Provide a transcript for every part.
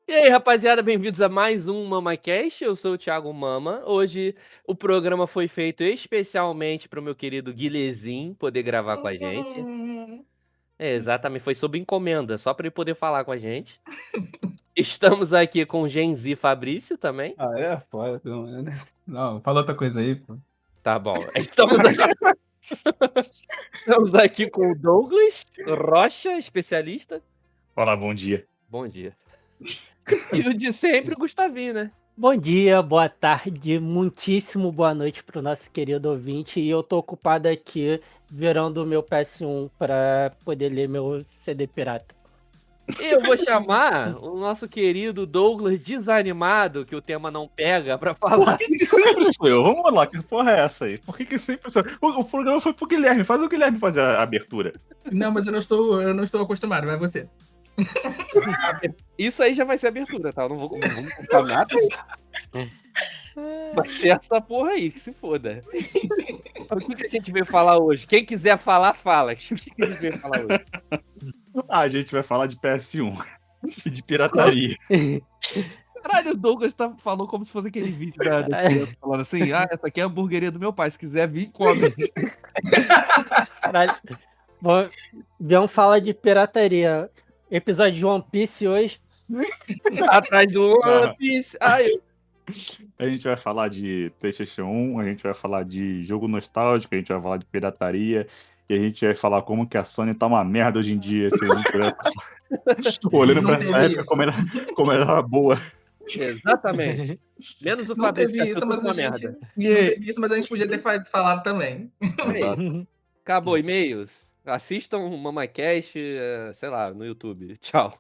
E aí, rapaziada, bem-vindos a mais um MamaCast. Eu sou o Thiago Mama. Hoje o programa foi feito especialmente para o meu querido Guilezin poder gravar com a gente. Exatamente, foi sob encomenda, só para ele poder falar com a gente. Estamos aqui com o Gen Z Fabrício também. Ah, é? Pode, não, fala outra coisa aí, pô. Tá bom. Estamos aqui com o Douglas Rocha, especialista. Olá, bom dia. Bom dia. E o de sempre, o Gustavinho, né? Bom dia, boa tarde, muitíssimo boa noite pro nosso querido ouvinte. E eu tô ocupado aqui virando o meu PS1 para poder ler meu CD pirata. Eu vou chamar o nosso querido Douglas desanimado, que o tema não pega, pra falar. Por que sempre sou eu? Vamos lá, que porra é essa aí? Por que sempre sou eu? O programa foi pro Guilherme, faz o Guilherme fazer a abertura. Não, mas eu não estou acostumado, vai você. Isso aí já vai ser abertura, tá? Eu não vou contar nada. Vai ser essa porra aí, que se foda. O que a gente veio falar hoje? Quem quiser falar, fala. O que a gente veio falar hoje? A gente vai falar de PS1 e de pirataria. Caralho, o Douglas falou como se fosse aquele vídeo da criança falando assim: essa aqui é a hamburgueria do meu pai, se quiser vir, come. Caralho. Bom, vamos falar de pirataria. Episódio de One Piece hoje. Atrás do One Piece. A gente vai falar de PlayStation 1, a gente vai falar de jogo nostálgico, a gente vai falar de pirataria, e a gente vai falar como que a Sony tá uma merda hoje em dia. Olhando pra essa época, como ela era boa. Exatamente. Menos o Não Fabrício, teve que isso, é mas tudo uma a gente. merda. Não teve isso, mas a gente podia ter falado também. Exato. Acabou, e-mails. Assistam o MamaCast, sei lá, no YouTube. Tchau.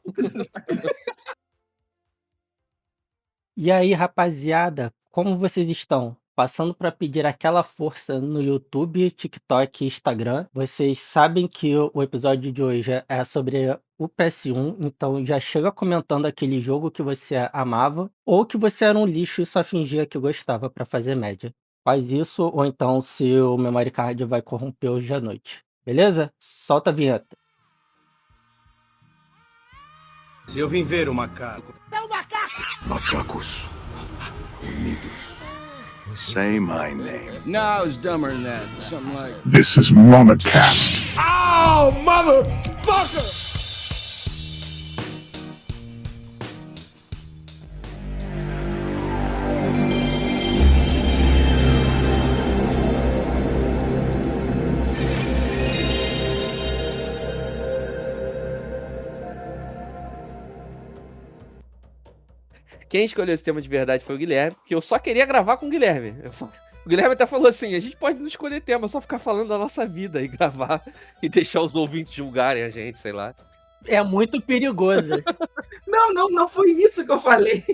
E aí, rapaziada, como vocês estão? Passando para pedir aquela força no YouTube, TikTok e Instagram. Vocês sabem que o episódio de hoje é sobre o PS1, então já chega comentando aquele jogo que você amava ou que você era um lixo e só fingia que gostava para fazer média. Faz isso ou então se o memory card vai corromper hoje à noite. Beleza? Solta a vinheta. Se eu vim ver o macaco. Macacos unidos. Say my name. No, it's dumber than that. Something like. This is MamaCast. Oh, motherfucker! Quem escolheu esse tema de verdade foi o Guilherme, porque eu só queria gravar com o Guilherme. O Guilherme até falou assim: a gente pode não escolher tema, só ficar falando da nossa vida e gravar e deixar os ouvintes julgarem a gente, sei lá. É muito perigoso. Não foi isso que eu falei.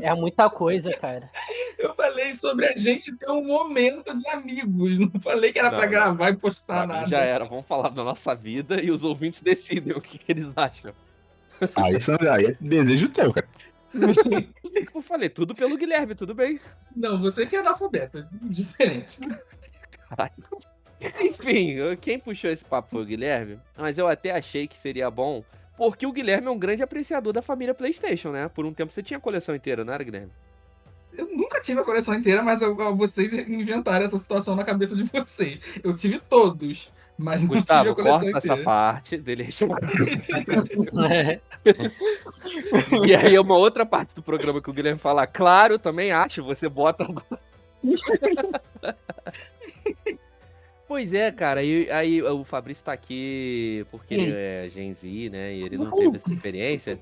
É muita coisa, cara. Eu falei sobre a gente ter um momento de amigos. Não falei que era pra gravar e postar nada. Já era, vamos falar da nossa vida e os ouvintes decidem o que eles acham. Isso aí é desejo teu, cara. Eu falei, tudo pelo Guilherme, tudo bem. Não, você que é analfabeto. Diferente. Caralho. Enfim, quem puxou esse papo foi o Guilherme, mas eu até achei que seria bom, porque o Guilherme é um grande apreciador da família PlayStation, né? Por um tempo você tinha a coleção inteira, não era, Guilherme? Eu nunca tive a coleção inteira, mas vocês inventaram essa situação na cabeça de vocês. Eu tive todos, mas não tive Gustavo, a coleção corta inteira. essa parte dele. E aí uma outra parte do programa que o Guilherme fala, claro, também acho, você bota agora. Pois é, cara, aí o Fabrício tá aqui porque ele é Gen Z, né, e ele não teve essa experiência.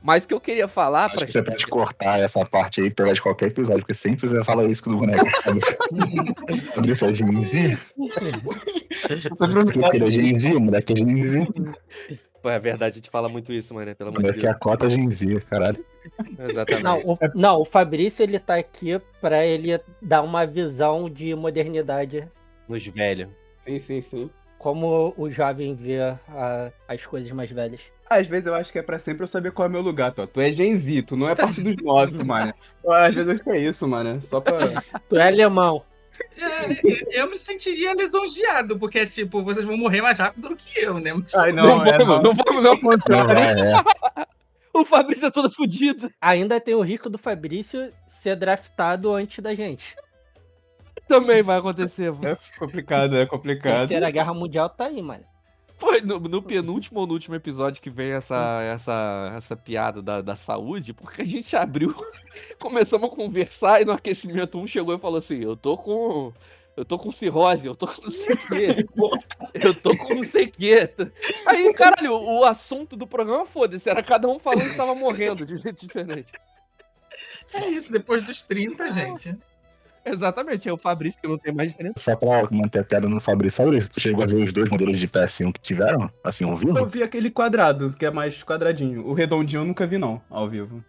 Mas o que eu queria falar... Acho que você pode cortar essa parte aí e pegar de qualquer episódio, porque sempre você fala isso com o boneco. Quando isso é Gen Z. Porque ele é Gen Z, o moleque é Gen Z. Pô, é verdade, a gente fala muito isso, mano, pelo O amor de moleque é Deus. a cota Gen Z, caralho. Exatamente. O Fabrício, ele tá aqui pra ele dar uma visão de modernidade. Nos velhos. Sim. Como o jovem vê as coisas mais velhas. Às vezes eu acho que é pra sempre eu saber qual é o meu lugar, Tu é Gen Z, tu não é parte dos nossos, mano. Às vezes eu acho que é isso, mano. Só pra... Tu é alemão. Eu me sentiria lisonjeado, porque, tipo, vocês vão morrer mais rápido do que eu, né? Mas... Ai, não, Não vamos ao contrário. O Fabrício é todo fudido. Ainda tem o risco do Fabrício ser draftado antes da gente. Também vai acontecer. É complicado, é complicado. Terceira Guerra Mundial tá aí, mano. Foi no penúltimo ou no último episódio que vem essa piada da saúde, porque a gente abriu, começamos a conversar e no aquecimento um chegou e falou assim, eu tô com cirrose, eu tô com não sei o quê, eu tô com não sei o quê. Aí, caralho, o assunto do programa, foda-se, era cada um falando que tava morrendo de jeito diferente. É isso, depois dos 30, gente. Exatamente, é o Fabrício que não tem mais diferença. Só pra manter a piada no Fabrício, tu chegou a ver os dois modelos de PS1 que tiveram, assim, ao Eu vivo? vi aquele quadrado, que é mais quadradinho. O redondinho eu nunca vi, não, ao vivo.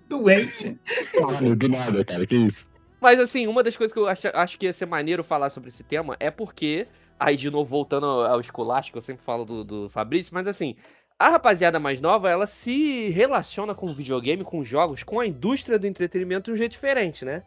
Doente. Caralho, do nada, cara, que isso? Mas assim, uma das coisas que eu acho que ia ser maneiro falar sobre esse tema é porque, aí de novo voltando ao esculacho, que eu sempre falo do Fabrício, mas assim, a rapaziada mais nova, ela se relaciona com o videogame, com jogos, com a indústria do entretenimento de um jeito diferente, né?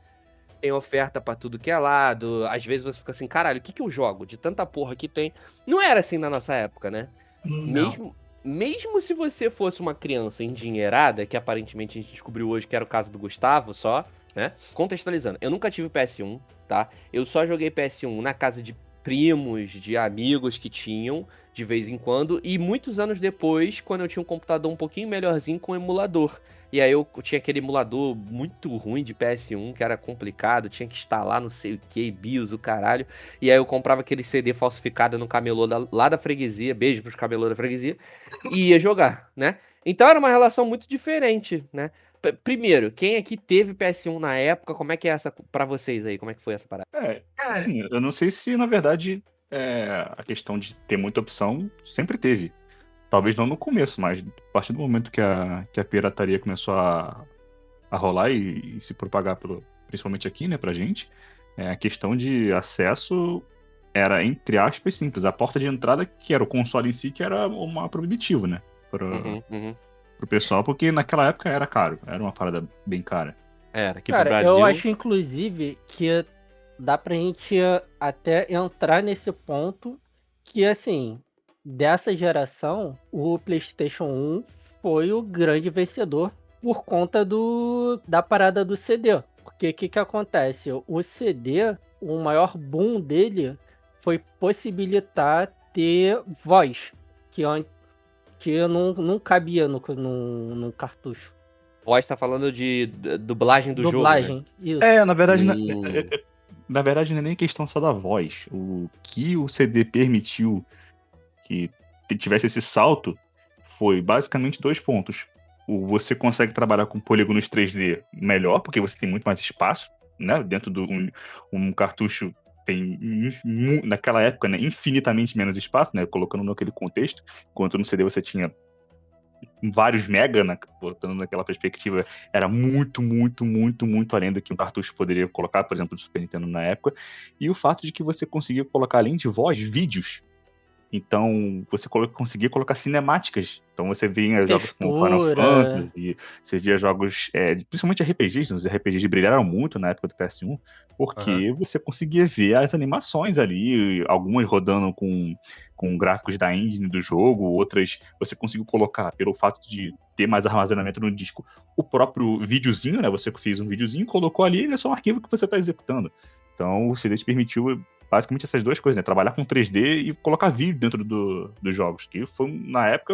Tem oferta pra tudo que é lado, às vezes você fica assim, caralho, o que eu jogo? De tanta porra que tem. Não era assim na nossa época, né? Não. Mesmo se você fosse uma criança endinheirada, que aparentemente a gente descobriu hoje que era o caso do Gustavo só, né? Contextualizando, eu nunca tive PS1, tá? Eu só joguei PS1 na casa de primos, de amigos que tinham, de vez em quando, e muitos anos depois, quando eu tinha um computador um pouquinho melhorzinho com emulador. E aí eu tinha aquele emulador muito ruim de PS1, que era complicado, tinha que instalar não sei o que, BIOS, o caralho. E aí eu comprava aquele CD falsificado no camelô lá da freguesia, beijo pros camelô da freguesia, e ia jogar, né? Então era uma relação muito diferente, né? Primeiro, quem aqui teve PS1 na época, como é que é essa pra vocês aí? Como é que foi essa parada? Cara, Assim, eu não sei se, na verdade, a questão de ter muita opção sempre teve. Talvez não no começo, mas a partir do momento que a pirataria começou a rolar e se propagar, principalmente aqui, né, pra gente, a questão de acesso era, entre aspas, simples. A porta de entrada, que era o console em si, que era uma proibitivo, né, pro pessoal, porque naquela época era caro, era uma parada bem cara. Era, aqui pro Cara, Brasil... eu acho inclusive que dá pra gente até entrar nesse ponto que, assim, dessa geração, o PlayStation 1 foi o grande vencedor por conta da parada do CD. Porque o que acontece? O CD, o maior boom dele foi possibilitar ter voz, que não cabia no cartucho. Voz tá falando de dublagem do jogo, Dublagem, né? isso. Na verdade, na verdade, não é nem questão só da voz. O que o CD permitiu que tivesse esse salto foi basicamente 2 pontos. Você consegue trabalhar com polígonos 3D melhor, porque você tem muito mais espaço, né? Dentro de um cartucho tem, naquela época, né, infinitamente menos espaço, né? Colocando naquele contexto, enquanto no CD você tinha vários mega, né, botando naquela perspectiva, era muito, muito, muito, muito além do que um cartucho poderia colocar, por exemplo, do Super Nintendo na época. E o fato de que você conseguia colocar, além de voz, vídeos. Então, você conseguia colocar cinemáticas. Então, você via jogos como Final Fantasy, você via jogos, principalmente RPGs. Os RPGs brilharam muito na época do PS1, porque você conseguia ver as animações ali, algumas rodando com gráficos da engine do jogo, outras você conseguiu colocar, pelo fato de ter mais armazenamento no disco, o próprio videozinho, né? Você fez um videozinho, colocou ali, ele é só um arquivo que você está executando. Então, o CD te permitiu basicamente essas 2 coisas, né? Trabalhar com 3D e colocar vídeo dentro dos jogos, que foi, na época,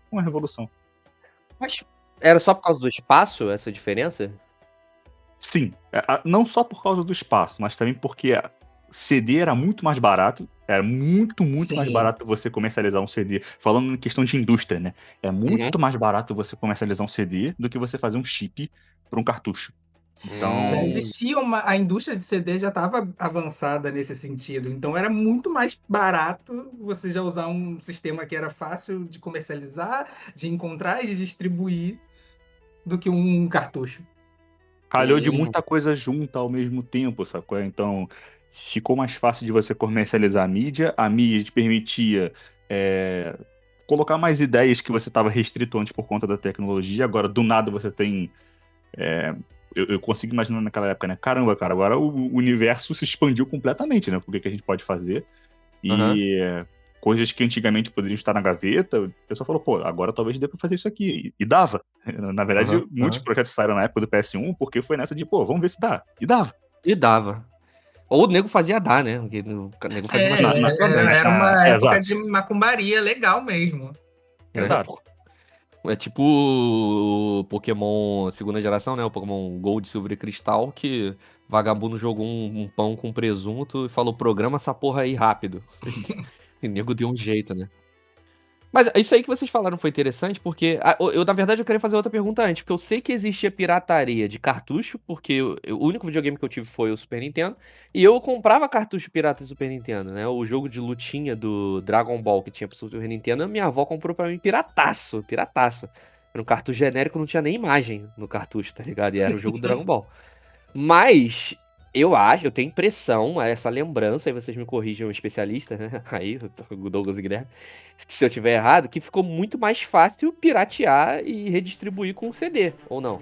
uma revolução. Mas era só por causa do espaço, essa diferença? Sim, não só por causa do espaço, mas também porque CD era muito mais barato, era muito mais barato você comercializar um CD, falando em questão de indústria, né? É muito mais barato você comercializar um CD do que você fazer um chip para um cartucho. Então, já existia a indústria de CD já estava avançada nesse sentido, então era muito mais barato você já usar um sistema que era fácil de comercializar, de encontrar e de distribuir do que um cartucho. Calhou de muita coisa junta ao mesmo tempo, sacou? Então, ficou mais fácil de você comercializar a mídia te permitia colocar mais ideias que você estava restrito antes por conta da tecnologia, agora do nada você tem... Eu consigo imaginar naquela época, né? Caramba, cara, agora o universo se expandiu completamente, né? Por que a gente pode fazer? E coisas que antigamente poderiam estar na gaveta, o pessoal falou, pô, agora talvez dê pra fazer isso aqui. E dava. Na verdade, Aham, muitos aham. projetos saíram na época do PS1 porque foi nessa de, pô, vamos ver se dá. E dava. E dava. Ou o nego fazia dar, né? Porque o nego fazia umas É, coisas mais também. era uma É, época exato. de macumbaria legal mesmo. Exato. É tipo o Pokémon segunda geração, né? O Pokémon Gold, Silver e Cristal, que vagabundo jogou um pão com presunto e falou, programa essa porra aí rápido. E o nego deu um jeito, né? Mas isso aí que vocês falaram foi interessante, porque na verdade, eu queria fazer outra pergunta antes, porque eu sei que existia pirataria de cartucho, porque o único videogame que eu tive foi o Super Nintendo, e eu comprava cartucho pirata do Super Nintendo, né? O jogo de lutinha do Dragon Ball que tinha pro Super Nintendo, a minha avó comprou pra mim pirataço, pirataço. Era um cartucho genérico, não tinha nem imagem no cartucho, tá ligado? E era o jogo do Dragon Ball. Mas eu tenho impressão, essa lembrança, aí vocês me corrijam, um especialista, né? Aí, o Douglas e Guilherme, que se eu tiver errado, que ficou muito mais fácil piratear e redistribuir com o CD, ou não?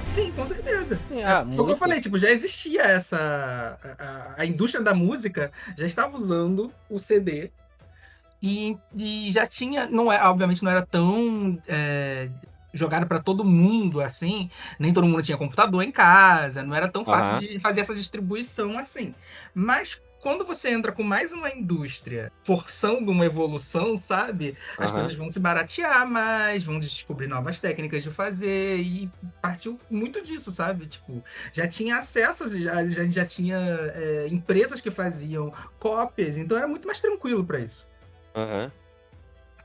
Sim, com certeza. Sim, Foi o que eu muito. falei, tipo, já existia essa. A indústria da música já estava usando o CD e já tinha. Não é, obviamente não era tão jogado para todo mundo assim, nem todo mundo tinha computador em casa, não era tão fácil Aham. de fazer essa distribuição assim. Mas quando você entra com mais uma indústria forçando uma evolução, sabe? As Aham. coisas vão se baratear mais, vão descobrir novas técnicas de fazer e partiu muito disso, sabe? Tipo, já tinha acesso, já tinha empresas que faziam cópias, então era muito mais tranquilo para isso. Aham.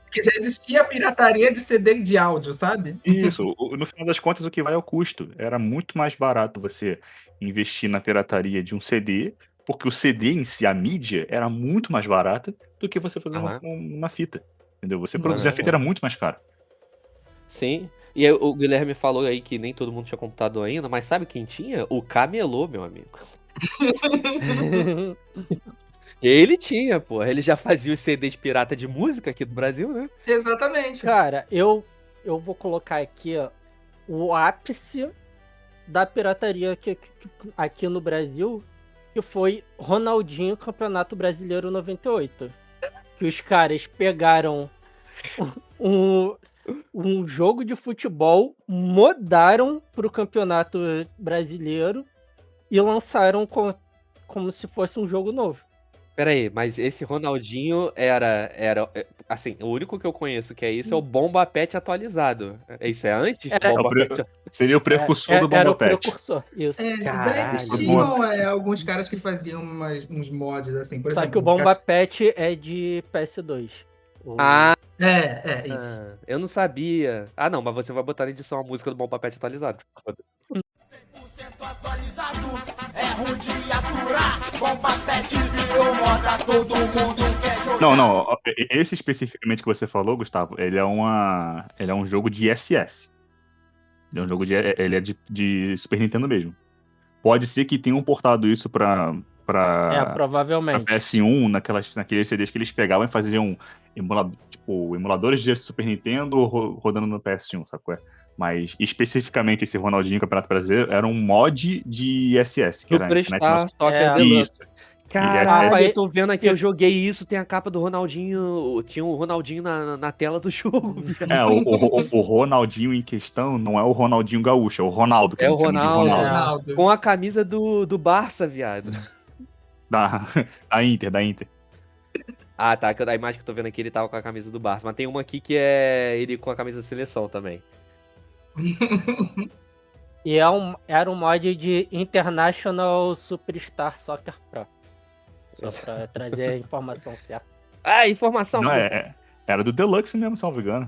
Porque já existia a pirataria de CD de áudio, sabe? Isso, no final das contas, o que vai é o custo. Era muito mais barato você investir na pirataria de um CD, porque o CD em si, a mídia, era muito mais barata do que você fazer Aham. uma fita. Entendeu? Você produzir a Aham. fita era muito mais caro. Sim. E aí, o Guilherme falou aí que nem todo mundo tinha computador ainda, mas sabe quem tinha? O Camelô, meu amigo. Ele tinha, pô. Ele já fazia os CDs pirata de música aqui do Brasil, né? Exatamente. Cara, eu vou colocar aqui, ó, o ápice da pirataria aqui no Brasil, que foi Ronaldinho Campeonato Brasileiro 98. Que os caras pegaram um jogo de futebol, modaram pro Campeonato Brasileiro e lançaram como se fosse um jogo novo. Pera aí, mas esse Ronaldinho era, assim, o único que eu conheço que é isso é o Bomba Pet atualizado. Isso é antes do É, Bomba Pet? Seria o precursor do Era Bomba o Pet. precursor, isso. Já Caralho. existiam alguns caras que faziam uns mods assim, por Só exemplo. que o Bomba Pet é de PS2. Ah, Isso. eu não sabia. Ah, não, mas você vai botar na edição a música do Bomba Pet atualizado. Atualizado, é ruim de aturar. Bomba Pet virou moda, todo mundo quer jogar. Não, ó, esse especificamente que você falou, Gustavo, ele é um jogo de SS. Ele é de Super Nintendo mesmo. Pode ser que tenham portado isso pra Provavelmente. PS1, naqueles CDs que eles pegavam e faziam emuladores de Super Nintendo rodando no PS1, sabe qual é? Mas especificamente esse Ronaldinho Campeonato Brasileiro era um mod de SS, que era a internet Superstar nossa. Soccer Deluxe. Isso. Caralho, Aí- eu tô vendo aqui, eu joguei isso, tem a capa do Ronaldinho, tinha o Ronaldinho na tela do jogo, viado. O Ronaldinho em questão não é o Ronaldinho Gaúcho, é o Ronaldo, que É a o gente chama de Ronaldo. Ronaldo. Ronaldo. Com a camisa do Barça, viado. Da Inter. Ah, tá, que a imagem que eu tô vendo aqui, ele tava com a camisa do Barça, mas tem uma aqui que é ele com a camisa da seleção também. E era um mod de International Superstar Soccer Pro. Só pra trazer a informação certa. Ah, informação. Não, era do Deluxe mesmo, se não me engano.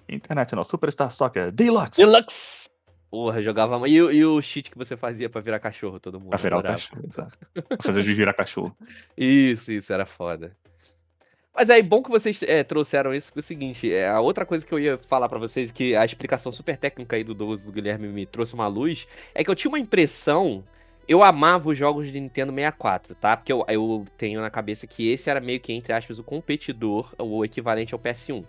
Internet, não. Superstar Soccer Deluxe. Deluxe! Porra, jogava. E o cheat que você fazia pra virar cachorro, todo mundo Pra virar o adorava. cachorro, exato. Pra fazer o juiz virar cachorro. Isso, era foda. Mas aí, bom que vocês trouxeram isso, porque é o seguinte, a outra coisa que eu ia falar pra vocês, que a explicação super técnica aí do Douglas e do Guilherme me trouxe uma luz, é que eu tinha uma impressão, eu amava os jogos de Nintendo 64, tá? Porque eu tenho na cabeça que esse era meio que, entre aspas, o competidor, o equivalente ao PS1.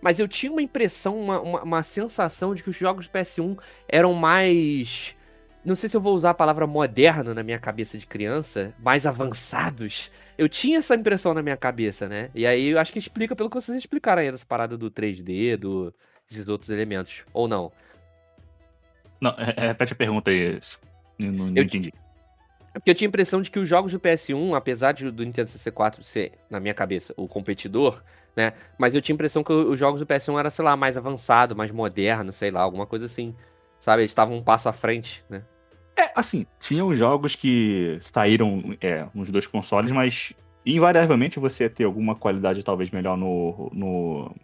Mas eu tinha uma impressão, uma sensação de que os jogos do PS1 eram mais não sei se eu vou usar a palavra moderno na minha cabeça de criança, mais avançados. Eu tinha essa impressão na minha cabeça, né? E aí eu acho que explica pelo que vocês explicaram aí, dessa parada do 3D, desses outros elementos. Ou não? Não, repete a pergunta aí. Não Eu- entendi. É porque eu tinha a impressão de que os jogos do PS1, apesar do Nintendo 64 ser, na minha cabeça, o competidor, né? Mas eu tinha a impressão que os jogos do PS1 eram, sei lá, mais avançado, mais moderno, sei lá, alguma coisa assim. Sabe? Eles estavam um passo à frente, né? Assim, tinham jogos que saíram nos dois consoles, mas invariavelmente você ia ter alguma qualidade talvez melhor no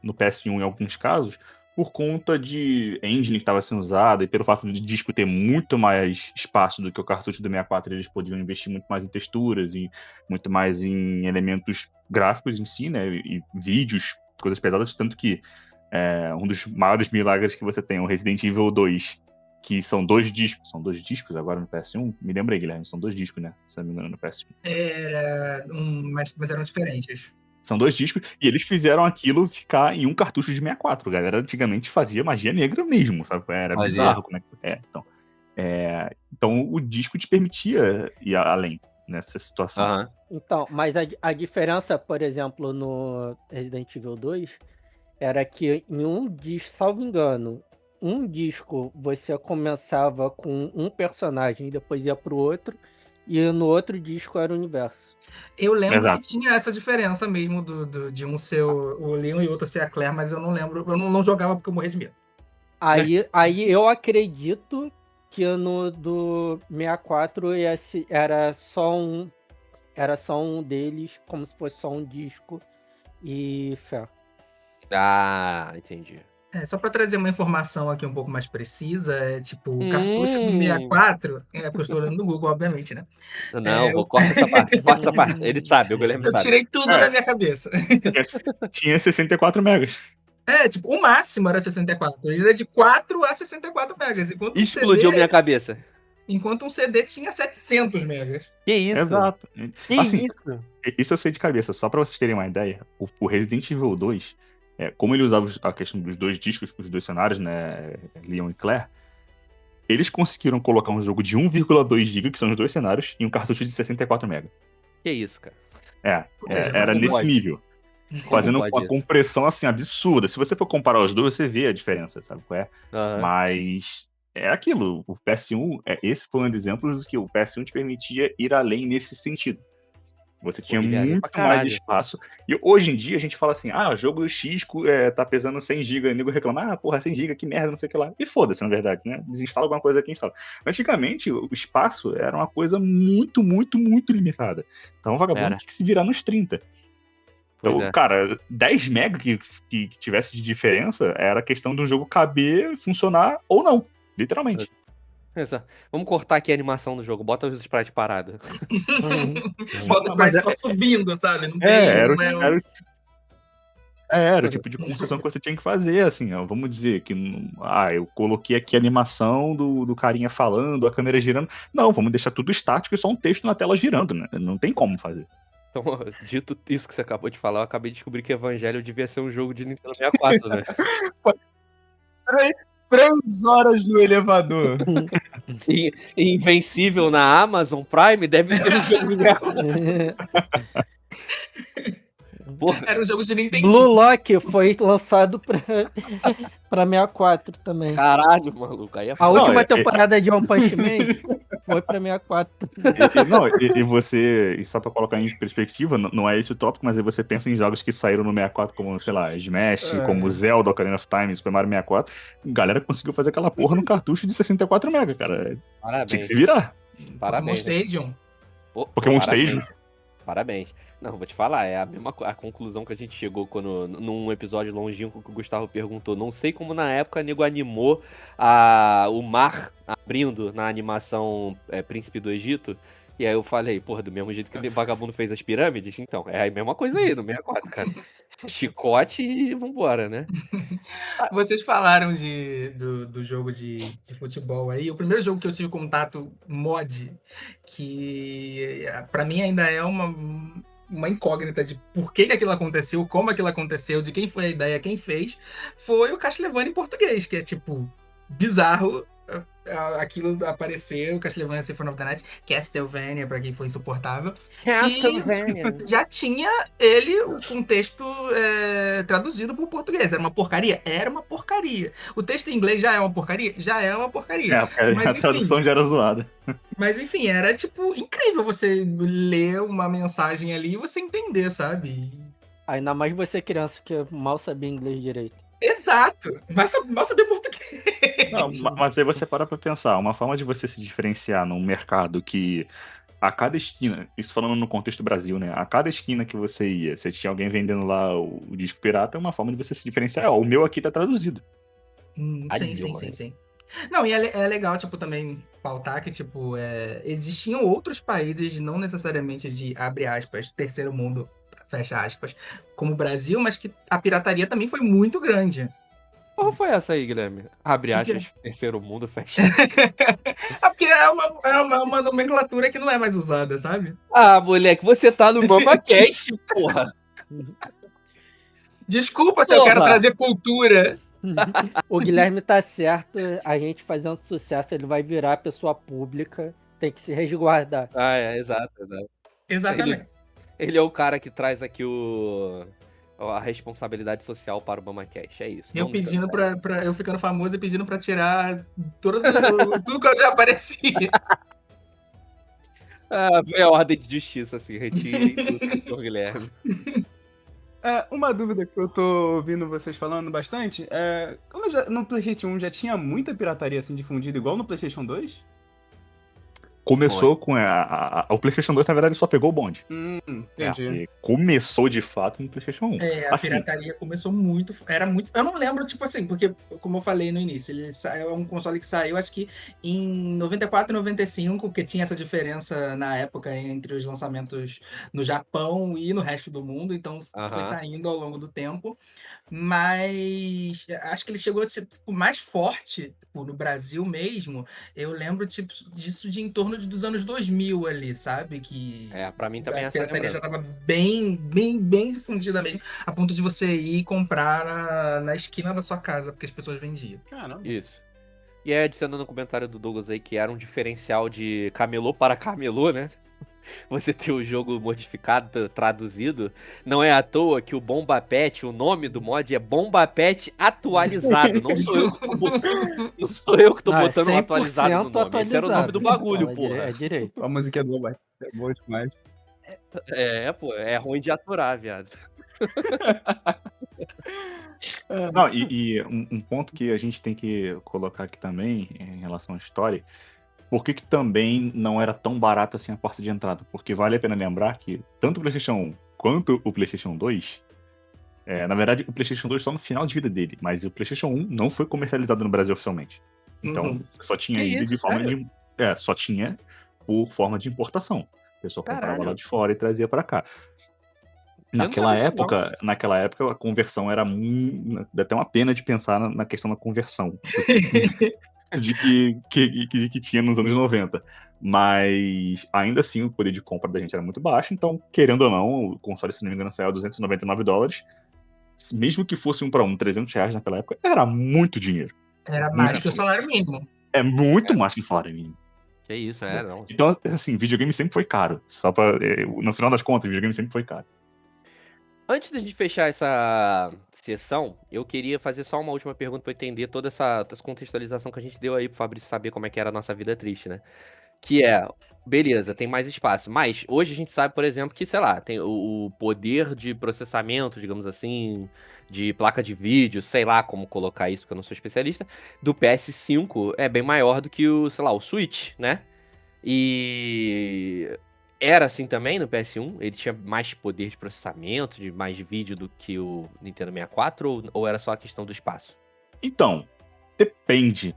PS1 em alguns casos, por conta de engine que estava sendo usada e pelo fato de disco ter muito mais espaço do que o cartucho do 64, eles podiam investir muito mais em texturas e muito mais em elementos gráficos em si, né? E vídeos, coisas pesadas, tanto que um dos maiores milagres que você tem, o Resident Evil 2, que são 2 discos. São 2 discos agora no PS1? Me lembra aí, Guilherme, são 2 discos, né? Se não me engano, no PS1. Mas eram diferentes. São 2 discos, e eles fizeram aquilo ficar em um cartucho de 64. A galera antigamente fazia magia negra mesmo, sabe? Era Fazia. bizarro como é que... Então o disco te permitia ir além nessa situação. Aham. Então, mas a diferença, por exemplo, no Resident Evil 2, era que em um disco, salvo engano, um disco você começava com um personagem e depois ia pro outro, e no outro disco era o universo. Eu lembro Exato. que tinha essa diferença mesmo de um ser o Leon e outro ser a Claire, mas eu não lembro. Eu não jogava porque eu morria de medo. Aí eu acredito que no do 64 era só um deles, como se fosse só um disco e fé. Ah, entendi. Só pra trazer uma informação aqui um pouco mais precisa, tipo, o cartucho do 64, porque eu estou olhando no Google, obviamente, né? Não, corta essa parte, corta essa parte. Ele sabe, o Guilherme Eu sabe. tirei tudo da minha cabeça. Tinha 64 megas. Tipo, o máximo era 64. Ele era de 4 a 64 megas. Explodiu minha cabeça. Enquanto um CD tinha 700 megas. Que isso? Exato. Que Assim, isso? Isso eu sei de cabeça, só pra vocês terem uma ideia. O Resident Evil 2, como ele usava a questão dos 2 discos, os 2 cenários, né, Leon e Claire, eles conseguiram colocar um jogo de 1,2 GB, que são os 2 cenários, em um cartucho de 64 MB. Que isso, cara? Era Como nesse pode? nível. Fazendo pode uma isso? compressão, assim, absurda. Se você for comparar os dois, você vê a diferença, sabe qual é? Aham. Mas é aquilo, o PS1, esse foi um dos exemplos que o PS1 te permitia ir além nesse sentido. Você tinha ele é além pra muito mais caralho. espaço. E hoje em dia a gente fala assim, jogo X tá pesando 100 GB, e o nego reclama, porra, 100 GB, que merda, não sei o que lá. E foda-se, na verdade, né? Desinstala alguma coisa aqui e instala. Antigamente, o espaço era uma coisa muito, muito, muito limitada. Então o vagabundo Era. tinha que se virar nos 30. Então, Pois é. cara, 10 MB que tivesse de diferença era questão do jogo caber, funcionar ou não. Literalmente. Exato. Vamos cortar aqui a animação do jogo. Bota os sprites parados. Bota os Mas sprites só subindo, sabe? Não tem, Era não o tipo de concessão que você tinha que fazer, assim, ó, vamos dizer que, eu coloquei aqui a animação do carinha falando, a câmera girando. Não, vamos deixar tudo estático e só um texto na tela girando, né? Não tem como fazer. Então, dito isso que você acabou de falar, eu acabei de descobrir que Evangelho devia ser um jogo de Nintendo 64, né? 3 horas no elevador. E Invencível na Amazon Prime deve ser um jogo de 64. Porra, Era um jogo de Nintendo. Blue Lock foi lançado pra 64 também. caralho, maluco. Aí é A foda. última temporada de One Punch Man foi pra 64. E só pra colocar em perspectiva, não é esse o tópico, mas aí você pensa em jogos que saíram no 64, como, sei lá, Smash, como Zelda, Ocarina of Time, Super Mario 64. Galera conseguiu fazer aquela porra no cartucho de 64 MB, cara. Tinha que Parabéns. se virar. Pokémon Parabéns. né? Stadium. Pô, Pokémon parabéns. Stadium. Parabéns. Não, vou te falar, é a mesma a conclusão que a gente chegou quando, num episódio longínquo que o Gustavo perguntou. Não sei como na época o nego animou o mar abrindo na animação Príncipe do Egito. E aí eu falei, porra, do mesmo jeito que o vagabundo fez as pirâmides, então, é a mesma coisa aí, no 64, cara. Chicote e vambora, né? Vocês falaram do jogo de futebol aí. O primeiro jogo que eu tive contato mod, que pra mim ainda é uma incógnita de por que aquilo aconteceu, como aquilo aconteceu, de quem foi a ideia, quem fez, foi o Castlevania em português, que é tipo bizarro. aquilo apareceu, Castlevania Symphony of the Night, Castlevania, pra quem foi insuportável, Castlevania. que já tinha ele, o contexto traduzido pro português. Era uma porcaria? Era uma porcaria. O texto em inglês já é uma porcaria? Já é uma porcaria. Porque a tradução já era zoada. Mas enfim, era tipo incrível você ler uma mensagem ali e você entender, sabe? Ainda mais você criança que mal sabia inglês direito. Exato. Mas mal sabia português. Não, mas aí você para pra pensar, uma forma de você se diferenciar num mercado que a cada esquina, isso falando no contexto Brasil, né? A cada esquina que você ia, você tinha alguém vendendo lá o disco pirata, é uma forma de você se diferenciar. Ó, o meu aqui tá traduzido. Sim. Não, e é legal, tipo, também pautar que, tipo, existiam outros países, não necessariamente de, abre aspas, terceiro mundo, fecha aspas, como o Brasil, mas que a pirataria também foi muito grande. Qual foi essa aí, Guilherme? Abre O quê? aspas, terceiro mundo, fecha. Porque é uma nomenclatura que não é mais usada, sabe? Ah, moleque, você tá no MamaCast, porra. Desculpa se eu quero Porra. trazer cultura. O Guilherme tá certo, a gente fazendo sucesso, ele vai virar pessoa pública, tem que se resguardar. Ah, exato. Exatamente. Ele é o cara que traz aqui a responsabilidade social para o MamaCast, é isso. Eu Vamos pedindo tentar. pra eu ficando famoso e pedindo pra tirar tudo que eu já apareci. Ah, é a ordem de justiça, assim, retire o senhor Guilherme. Uma dúvida que eu tô ouvindo vocês falando bastante no PlayStation 1 já tinha muita pirataria assim difundida igual no PlayStation 2? Começou com o PlayStation 2, na verdade, só pegou o bonde. Entendi. E começou de fato no PlayStation 1. A Assim, pirataria começou muito. Era muito. Eu não lembro, tipo assim, porque, como eu falei no início, é um console que saiu, acho que em 94 e 95, porque tinha essa diferença na época entre os lançamentos no Japão e no resto do mundo, então foi saindo ao longo do tempo. Mas acho que ele chegou a ser mais forte no Brasil mesmo. Eu lembro tipo, disso de em torno dos anos 2000 ali, sabe? Que Pra mim também a essa pirataria já lembrança. estava bem difundida mesmo, a ponto de você ir comprar na esquina da sua casa, porque as pessoas vendiam. Caramba. Isso. E aí, adicionando no comentário do Douglas aí, que era um diferencial de camelô para camelô, né? Você ter o jogo modificado, traduzido. Não é à toa que o Bomba Pet, o nome do mod é Bomba Pet atualizado. Não sou eu que tô botando, não sou eu que tô botando um atualizado no nome. Esse era o nome do bagulho, Fala porra. É direito. A música é boa, é boa demais. Pô, é ruim de aturar, viado. não, e um ponto que a gente tem que colocar aqui também, em relação à história, por que também não era tão barato assim a porta de entrada? Porque vale a pena lembrar que tanto o PlayStation 1 quanto o PlayStation 2, na verdade, o PlayStation 2 só no final de vida dele, mas o PlayStation 1 não foi comercializado no Brasil oficialmente. Então, só tinha Que ele isso, de forma sério? de. Só tinha por forma de importação. A pessoa comprava Caralho. lá de fora e trazia pra cá. não Naquela sabia disso, época, a conversão era muito. Dá até uma pena de pensar na questão da conversão de que tinha nos anos 90. Mas ainda assim o poder de compra da gente era muito baixo, então, querendo ou não, o console, se não me engano, saiu a $299. Mesmo que fosse um para um, R$300 naquela época, era muito dinheiro. Era mais que o salário mínimo. É muito mais que o salário mínimo. Que isso, não. Então, assim, videogame sempre foi caro. No final das contas, videogame sempre foi caro. Antes da gente fechar essa sessão, eu queria fazer só uma última pergunta pra eu entender toda essa contextualização que a gente deu aí pro Fabrício saber como é que era a nossa vida triste, né? Que beleza, tem mais espaço, mas hoje a gente sabe, por exemplo, que, sei lá, tem o poder de processamento, digamos assim, de placa de vídeo, sei lá como colocar isso, porque eu não sou especialista, do PS5 é bem maior do que sei lá, o Switch, né? E era assim também no PS1? Ele tinha mais poder de processamento, de mais vídeo do que o Nintendo 64? Ou era só a questão do espaço? Então, depende.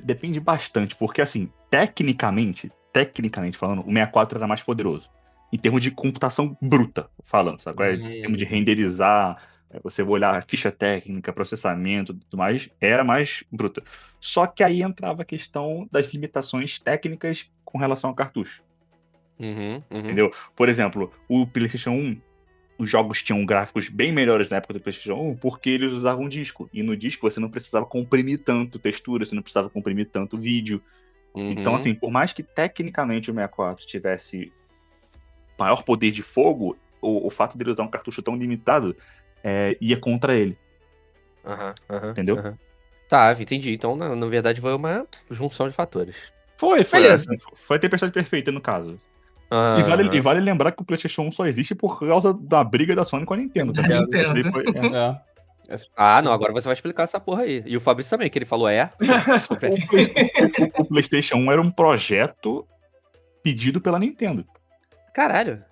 Depende bastante, porque assim, tecnicamente falando, o 64 era mais poderoso. Em termos de computação bruta, falando, sabe? Em termos de renderizar, você olhar a ficha técnica, processamento e tudo mais, era mais bruta. Só que aí entrava a questão das limitações técnicas com relação ao cartucho. Entendeu? Por exemplo, o PlayStation 1, os jogos tinham gráficos bem melhores na época do PlayStation 1 porque eles usavam disco. E no disco você não precisava comprimir tanto textura, você não precisava comprimir tanto vídeo. Então, assim, por mais que tecnicamente o 64 tivesse maior poder de fogo, o fato dele usar um cartucho tão limitado ia contra ele. Entendeu? Tá, entendi. Então, na verdade, foi uma junção de fatores. Foi Beleza. a tempestade perfeita, no caso. Ah, E vale lembrar que o PlayStation 1 só existe por causa da briga da Sony com a Nintendo. Da Tá ligado? Nintendo. Depois- Ah, não, agora você vai explicar essa porra aí. E o Fabrício também, que ele falou o PlayStation 1 era um projeto pedido pela Nintendo. Caralho.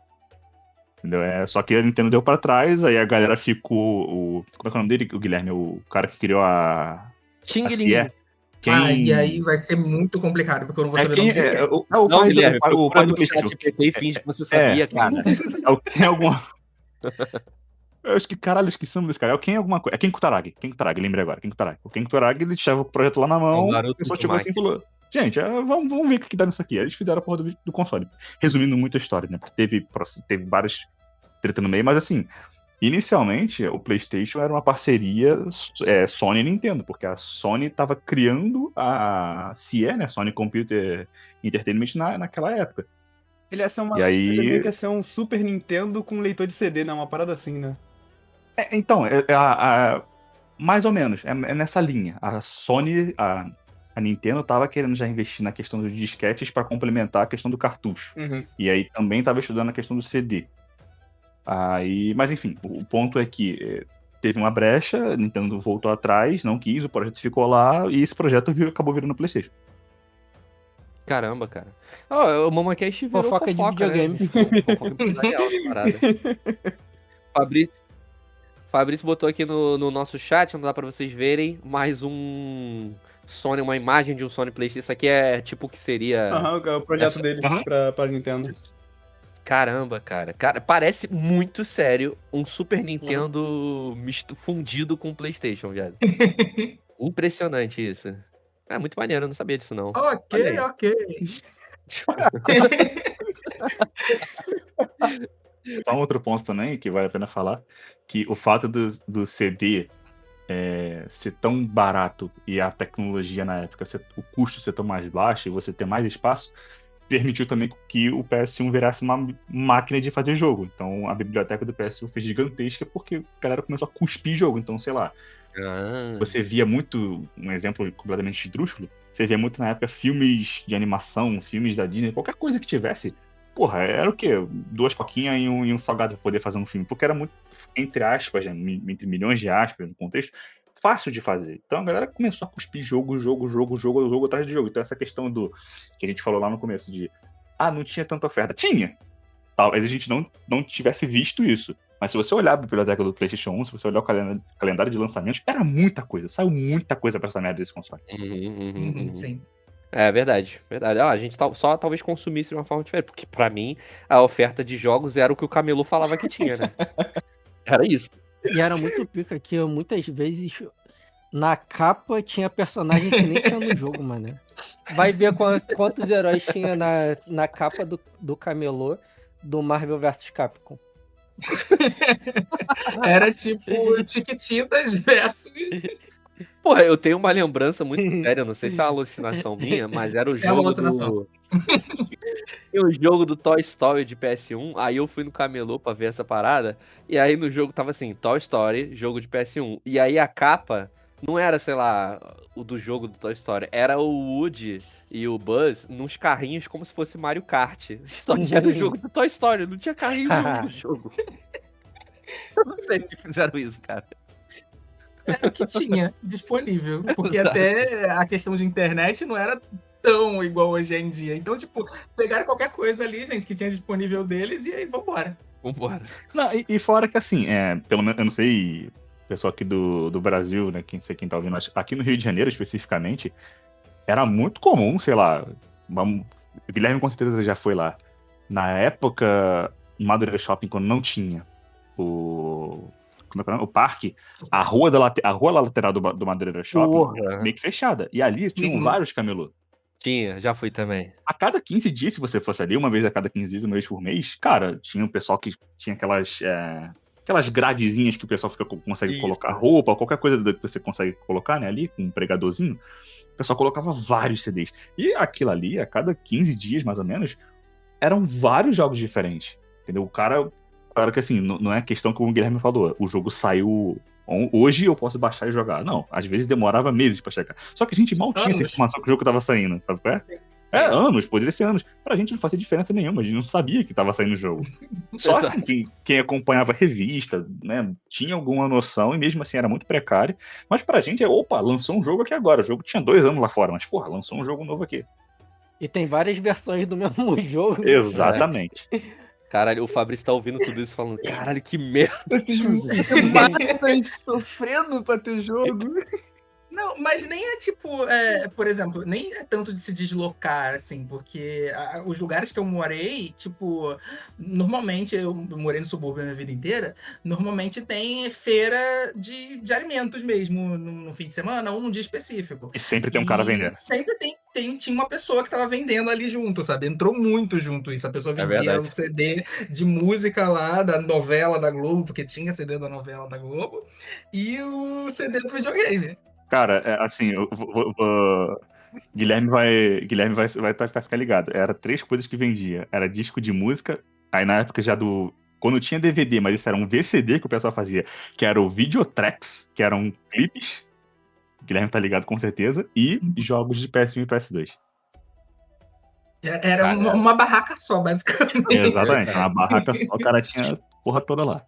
Entendeu? Só que a Nintendo deu pra trás, aí a galera ficou. Como é que é o nome dele, o Guilherme? O cara que criou a Xing CIE. E aí vai ser muito complicado, porque eu não vou saber o nome dele. o Não, pai Guilherme, o pai do procura no PlayStation. ChatGPT e finge que você sabia, cara. É o Ken alguma. Eu acho que, caralho, eu esqueci o nome desse cara. É o Ken alguma coisa. É Ken Kutaragi, lembrei agora. Ken Kutaragi. O Ken Kutaragi, ele deixava o projeto lá na mão, Naruto a pessoa Uzumaki. chegou assim e falou: gente, vamos ver o que dá nisso aqui. Aí eles fizeram a porra do console. Resumindo muito a história, né? Porque teve várias treta no meio, mas assim, inicialmente o PlayStation era uma parceria Sony e Nintendo, porque a Sony tava criando a CIE, né? Sony Computer Entertainment naquela época. Ele ia ser E aí- ele meio que ia ser um Super Nintendo com leitor de CD, né? Uma parada assim, né? Então, mais ou menos, é nessa linha. A Sony, a Nintendo tava querendo já investir na questão dos disquetes para complementar a questão do cartucho. E aí também tava estudando a questão do CD. Mas enfim, o ponto é que teve uma brecha, a Nintendo voltou atrás, não quis, o projeto ficou lá, e esse projeto acabou virando PlayStation. Caramba, cara. O MamaCast virou Fofoca de videogame. Né? Fofoca empresarial, essa parada. Fabrício botou aqui no nosso chat, não dá pra vocês verem, mais uma imagem de um Sony PlayStation. Isso aqui é tipo o que seria... O projeto deles pra Nintendo. Caramba, cara. Parece muito sério um Super Nintendo fundido com PlayStation, viado. Impressionante isso. É muito maneiro, eu não sabia disso, não. Olha aí. Ok. Só um outro ponto também, que vale a pena falar, que o fato do CD ser tão barato e a tecnologia na época, o custo ser tão mais baixo e você ter mais espaço, permitiu também que o PS1 virasse uma máquina de fazer jogo. Então a biblioteca do PS1 foi gigantesca porque a galera começou a cuspir jogo. Então, sei lá, você via muito, um exemplo completamente esdrúxulo, você via muito na época filmes de animação, filmes da Disney, qualquer coisa que tivesse, porra, era o quê? 2 coquinhas e um salgado pra poder fazer um filme. Porque era muito, entre aspas, né, entre milhões de aspas no contexto, fácil de fazer. Então a galera começou a cuspir jogo atrás de jogo. Então essa questão que a gente falou lá no começo de não tinha tanta oferta. Tinha. Talvez a gente não tivesse visto isso. Mas se você olhar a biblioteca do PlayStation 1, se você olhar o calendário de lançamentos, era muita coisa. Saiu muita coisa pra essa merda desse console. Sim. É verdade. A gente só talvez consumisse de uma forma diferente. Porque pra mim, a oferta de jogos era o que o Camelô falava que tinha, né? Era isso. E era muito pica que muitas vezes na capa tinha personagem que nem tinha no jogo, mano. Vai ver quantos heróis tinha na capa do Camelô do Marvel vs Capcom. Era tipo Chiquititas versus... Porra, eu tenho uma lembrança muito séria, não sei se é uma alucinação minha, mas era o jogo alucinação. o jogo do Toy Story de PS1, aí eu fui no camelô pra ver essa parada, e aí no jogo tava assim, Toy Story, jogo de PS1, e aí a capa não era, sei lá, o do jogo do Toy Story, era o Woody e o Buzz nos carrinhos como se fosse Mario Kart, só que era o jogo do Toy Story, não tinha carrinho nenhum no jogo. Eu não sei que fizeram isso, cara. Era o que tinha disponível. Porque Exato. até a questão de internet não era tão igual hoje em dia. Então, tipo, pegaram qualquer coisa ali, gente, que tinha disponível deles e aí vambora. Vambora. Não, e fora que assim, pelo menos, eu não sei, pessoal aqui do Brasil, né, quem tá ouvindo, mas aqui no Rio de Janeiro especificamente, era muito comum, sei lá, o Guilherme com certeza já foi lá. Na época, em Madureira Shopping, quando não tinha o parque, a rua lateral do Madureira Shopping, Porra. meio que fechada. E ali tinham vários camelô. Tinha, já fui também. A cada 15 dias, se você fosse ali, uma vez a cada 15 dias, uma vez por mês, cara, tinha um pessoal que tinha aquelas gradezinhas que o pessoal consegue Isso. colocar roupa, qualquer coisa que você consegue colocar, né, ali, com um pregadorzinho. O pessoal colocava vários CDs. E aquilo ali, a cada 15 dias, mais ou menos, eram vários jogos diferentes. Entendeu? Claro que assim, não é questão que o Guilherme falou. O jogo saiu. Hoje eu posso baixar e jogar. Não, às vezes demorava meses pra chegar. Só que a gente mal tinha essa Anos. informação que o jogo tava saindo, sabe qual é? Anos, poderia ser anos. Pra gente não fazia diferença nenhuma, a gente não sabia que tava saindo o jogo. Só assim, quem acompanhava a revista, né, tinha alguma noção, e mesmo assim era muito precário. Mas pra gente opa, lançou um jogo aqui agora. O jogo tinha 2 anos lá fora, mas porra, lançou um jogo novo aqui. E tem várias versões do mesmo jogo. Exatamente. Caralho, o Fabrício tá ouvindo tudo isso falando, caralho, que merda. Esses matas sofrendo pra ter jogo. Não, mas nem é tipo, por exemplo, nem é tanto de se deslocar, assim, porque os lugares que eu morei, tipo, normalmente, eu morei no subúrbio a minha vida inteira, normalmente tem feira de alimentos mesmo, no fim de semana, ou num dia específico. E sempre tem um cara vendendo. Sempre tinha uma pessoa que tava vendendo ali junto, sabe? Entrou muito junto isso. A pessoa vendia verdade. um CD de música lá, da novela da Globo, porque tinha CD da novela da Globo, e o CD do videogame. Cara, assim, Guilherme vai ficar ligado. Era 3 coisas que vendia. Era disco de música, aí na época já quando tinha DVD, mas isso era um VCD que o pessoal fazia, que era o Videotracks, que eram clipes. Guilherme tá ligado com certeza. E jogos de PS1 e PS2. Era uma barraca só, basicamente. Exatamente, uma barraca só, o cara tinha a porra toda lá.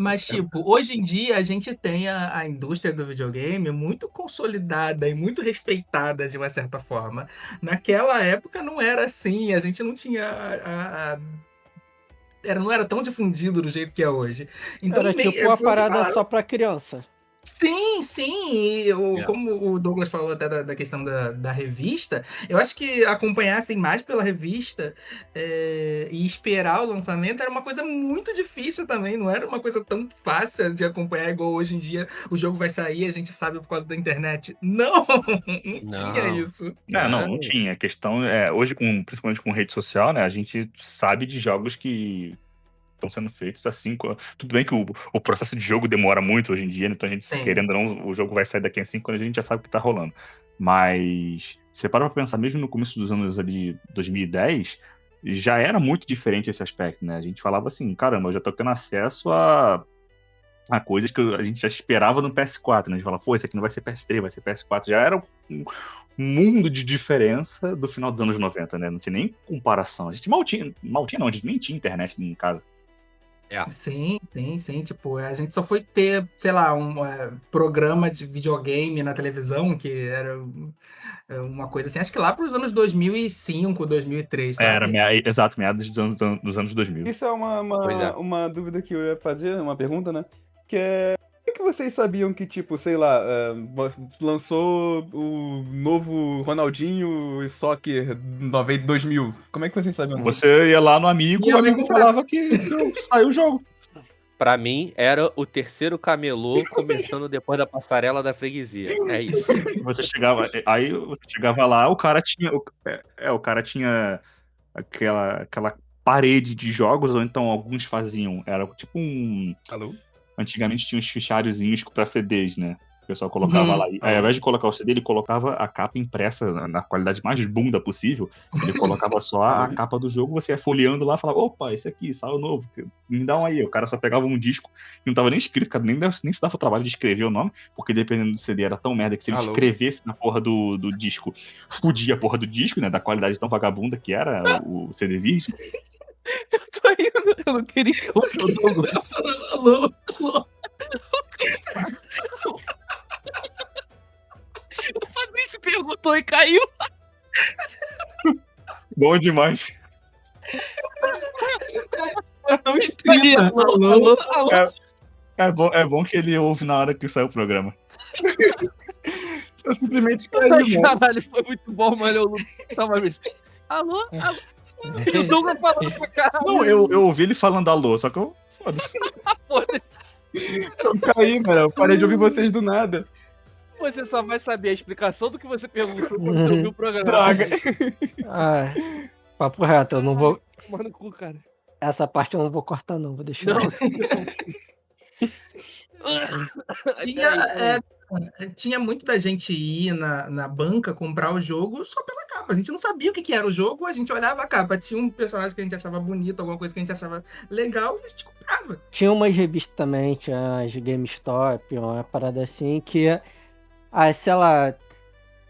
Mas, tipo, hoje em dia a gente tem a indústria do videogame muito consolidada e muito respeitada de uma certa forma. Naquela época não era assim, a gente não tinha não era tão difundido do jeito que é hoje. Então, Era tipo uma parada falaram. só pra criança. Sim, sim. E como o Douglas falou até da questão da revista, eu acho que acompanhar assim, mais pela revista e esperar o lançamento era uma coisa muito difícil também. Não era uma coisa tão fácil de acompanhar igual hoje em dia. O jogo vai sair, a gente sabe por causa da internet. Não tinha isso. Não tinha. A questão hoje, principalmente com rede social, né, a gente sabe de jogos que estão sendo feitos assim. Tudo bem que o processo de jogo demora muito hoje em dia, né? Então a gente, querendo ou não, o jogo vai sair daqui a 5 anos, a gente já sabe o que tá rolando. Mas você para pra pensar, mesmo no começo dos anos ali, 2010, já era muito diferente esse aspecto, né? A gente falava assim, caramba, eu já tô tendo acesso a coisas que a gente já esperava no PS4, né? A gente falava, pô, esse aqui não vai ser PS3, vai ser PS4. Já era um mundo de diferença do final dos anos 90, né? Não tinha nem comparação. A gente mal tinha não, a gente nem tinha internet em casa. Sim. Tipo, a gente só foi ter, sei lá, um programa de videogame na televisão, que era uma coisa assim, acho que lá para os anos 2005, 2003, sabe? Exato, meados dos anos 2000. Isso é uma dúvida que eu ia fazer, uma pergunta, né? Que é... Como é que vocês sabiam que, tipo, sei lá, lançou o novo Ronaldinho Soccer 2000? Como é que vocês sabiam? Você ia lá no amigo, E o amigo falava que saiu o jogo. Pra mim, era o terceiro camelô começando depois da passarela da freguesia. É isso. Você chegava lá, o cara tinha aquela parede de jogos, ou então alguns faziam, era tipo um... Alô? Antigamente tinha uns fichariozinhos pra CDs, né? O pessoal colocava lá. E, ao invés de colocar o CD, ele colocava a capa impressa na qualidade mais bunda possível. Ele colocava só a capa do jogo, você ia folheando lá e falava, opa, esse aqui, saiu novo, me dá um aí. O cara só pegava um disco que não tava nem escrito, cara, nem se dava o trabalho de escrever o nome, porque dependendo do CD era tão merda que se ele escrevesse na porra do disco, fudia a porra do disco, né? Da qualidade tão vagabunda que era o CD virgem. Eu tô indo, eu não queria ouvir o Douglas. Alô. O Fabrício perguntou e caiu. Bom demais. Tão estranho. Alô. É bom que ele ouve na hora que sai o programa. Eu simplesmente caí, mano. Caralho, foi muito bom, mano. Eu tava vendo. Alô? E o Douglas falando pra caralho. Não, eu ouvi ele falando alô, só que eu... Foda-se. Eu caí, mano. Eu parei de ouvir vocês do nada. Você só vai saber a explicação do que você perguntou quando você ouviu o programa. Droga. Ah, papo reto, eu não vou. Toma no cu, cara. Essa parte eu não vou cortar, não, vou deixar. Não. Tinha muito da gente ir na banca comprar o jogo só pela capa. A gente não sabia o que era o jogo, a gente olhava a capa. Tinha um personagem que a gente achava bonito, alguma coisa que a gente achava legal e a gente comprava. Tinha umas revistas também, tinha as GameStop, uma parada assim, que, sei lá,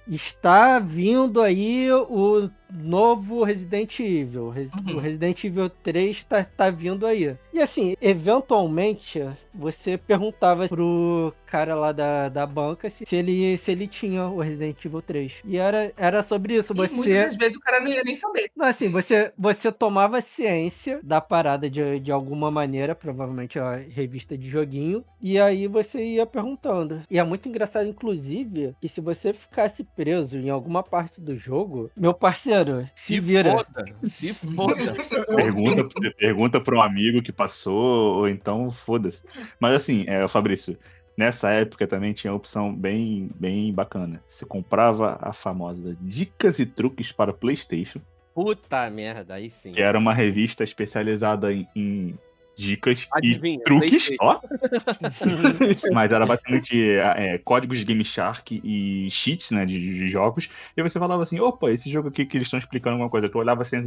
está vindo aí o novo Resident Evil. O Resident Evil 3 tá vindo aí. E assim, eventualmente, você perguntava pro cara lá da banca se ele tinha o Resident Evil 3. E era sobre isso. E muitas das vezes o cara não ia nem saber. Não, assim, você tomava ciência da parada de alguma maneira, provavelmente a revista de joguinho, e aí você ia perguntando. E é muito engraçado, inclusive, que se você ficasse preso em alguma parte do jogo, meu parceiro, se vira. Se foda. Pergunta pra um amigo que passou, ou então foda-se. Mas assim, Fabrício, nessa época também tinha uma opção bem, bem bacana. Você comprava a famosa Dicas e Truques para PlayStation, Puta merda, aí sim. que era uma revista especializada em dicas Adivinha, e truques, PlayStation. ó. Mas era basicamente códigos de Game Shark e cheats, né, de jogos. E você falava assim, opa, esse jogo aqui que eles estão explicando alguma coisa. Tu olhava assim as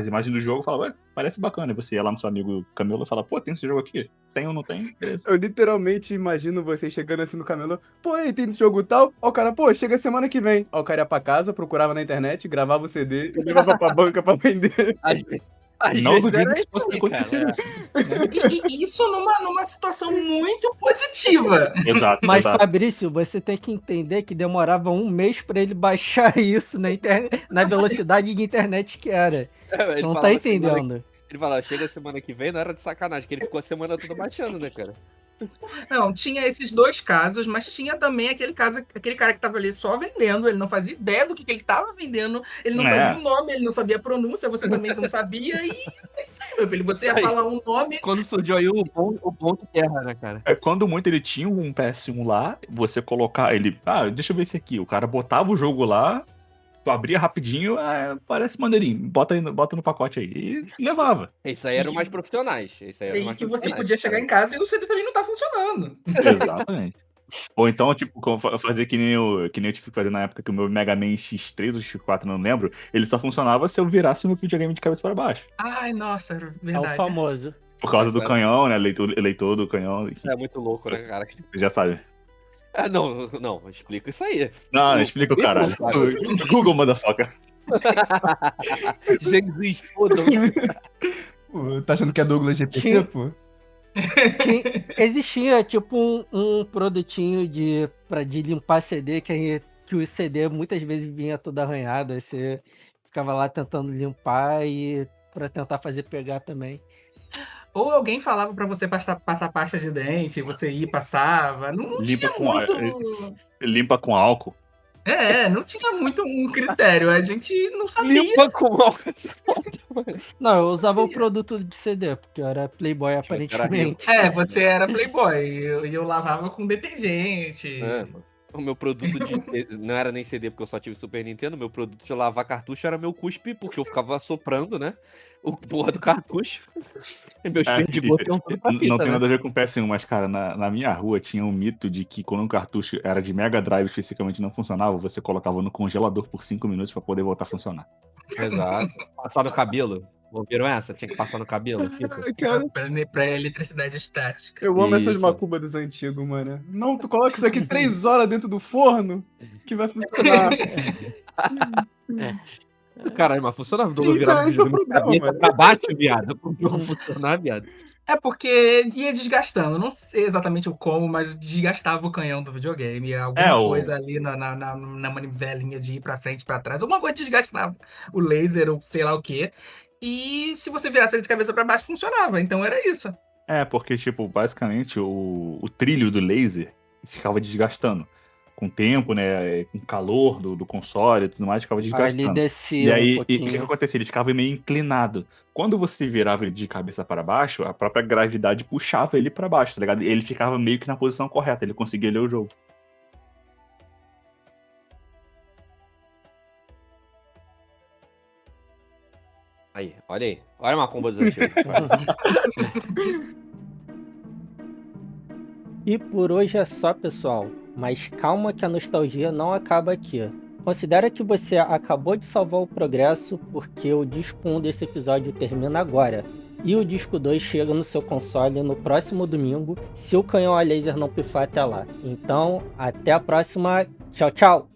imagens do jogo e falava, ué, parece bacana. E você ia lá no seu amigo Camilo e falava, pô, tem esse jogo aqui? Tem ou não tem? Beleza. Eu literalmente imagino você chegando assim no camelô. Pô, aí tem esse jogo tal? Ó, o cara, pô, chega semana que vem. Ó, o cara ia pra casa, procurava na internet, gravava o CD e levava pra banca pra vender. Às Não vezes duvido era que isso possa assim, acontecer cara. isso. E isso numa situação muito positiva. Exato, Mas, exato. Fabrício, você tem que entender que demorava um mês pra ele baixar isso na velocidade de internet que era. Você não tá entendendo. Ele falava, chega semana que vem, não era de sacanagem, que ele ficou a semana toda baixando, né, cara? Não, tinha esses dois casos, mas tinha também aquele cara que tava ali só vendendo, ele não fazia ideia do que ele tava vendendo, ele não sabia o nome, ele não sabia a pronúncia, você também não sabia, e é isso aí, meu filho. Você ia falar um nome. Quando surgiu aí o ponto terra, né, cara? Quando muito ele tinha um PS1 lá, você colocar ele. Deixa eu ver esse aqui. O cara botava o jogo lá, tu abria rapidinho, parece maneirinho. Bota no pacote aí. E levava. Isso aí eram mais profissionais. E que você podia chegar em casa e o CD também não tá funcionando. Exatamente. Ou então, tipo, fazer que nem eu tive que fazer na época que o meu Mega Man X3 ou X4, não lembro, ele só funcionava se eu virasse o meu videogame de cabeça para baixo. Ai, nossa, É o verdade. famoso. Por causa do canhão, né? Eleitor do canhão. É muito louco, né, cara? Você já sabe. Não, explica isso aí. Não, explica o caralho. Google, motherfucker. Jesus, foda-se. Pô, tá achando que é Douglas GPT, pô? Existia tipo um produtinho de limpar CD que o CD muitas vezes vinha todo arranhado, aí você ficava lá tentando limpar e pra tentar fazer pegar também. Ou alguém falava pra você passar pasta de dente, você ia e passava. Não Limpa tinha muito. Limpa com álcool. Não tinha muito um critério. A gente não sabia. Limpa com álcool. Não, eu usava o produto de CD, porque eu era playboy aparentemente. Você era playboy. E eu lavava com detergente. O meu produto não era nem CD, porque eu só tive Super Nintendo. Meu produto de lavar cartucho era meu cuspe, porque eu ficava assoprando, né? O porra do cartucho. E meus perdigões iam tudo pra fita, não tem né? nada a ver com PS1, mas, cara, na minha rua tinha um mito de que quando um cartucho era de Mega Drive especificamente não funcionava, você colocava no congelador por 5 minutos pra poder voltar a funcionar. Exato. Passar no cabelo. Ouviram essa? Tinha que passar no cabelo. Pra eletricidade estática. Eu amo essas Isso. macumbas dos antigos, mano. Não, tu coloca isso aqui 3 horas dentro do forno que vai funcionar. Caralho, mas funcionava. Sim, esse é o problema, mano. Pra baixo, viado. Não funcionar, viado. É porque ia desgastando. Não sei exatamente o como, mas desgastava o canhão do videogame. Alguma coisa ali na manivelinha de ir pra frente e pra trás. Alguma coisa desgastava o laser ou sei lá o quê. E se você virasse ele de cabeça pra baixo, funcionava. Então era isso. Porque, tipo, basicamente o trilho do laser ficava desgastando. Com o tempo, né? Com o calor do console e tudo mais, ficava desgastando. Ele descia E aí, um o que pouquinho. acontecia? Ele ficava meio inclinado. Quando você virava ele de cabeça para baixo, a própria gravidade puxava ele para baixo, tá ligado? Ele ficava meio que na posição correta, ele conseguia ler o jogo. Aí, olha aí. Olha uma combo desafio. E por hoje é só, pessoal. Mas calma que a nostalgia não acaba aqui. Considera que você acabou de salvar o progresso, porque o disco 1 desse episódio termina agora. E o disco 2 chega no seu console no próximo domingo, se o canhão a laser não pifar até lá. Então, até a próxima. Tchau, tchau!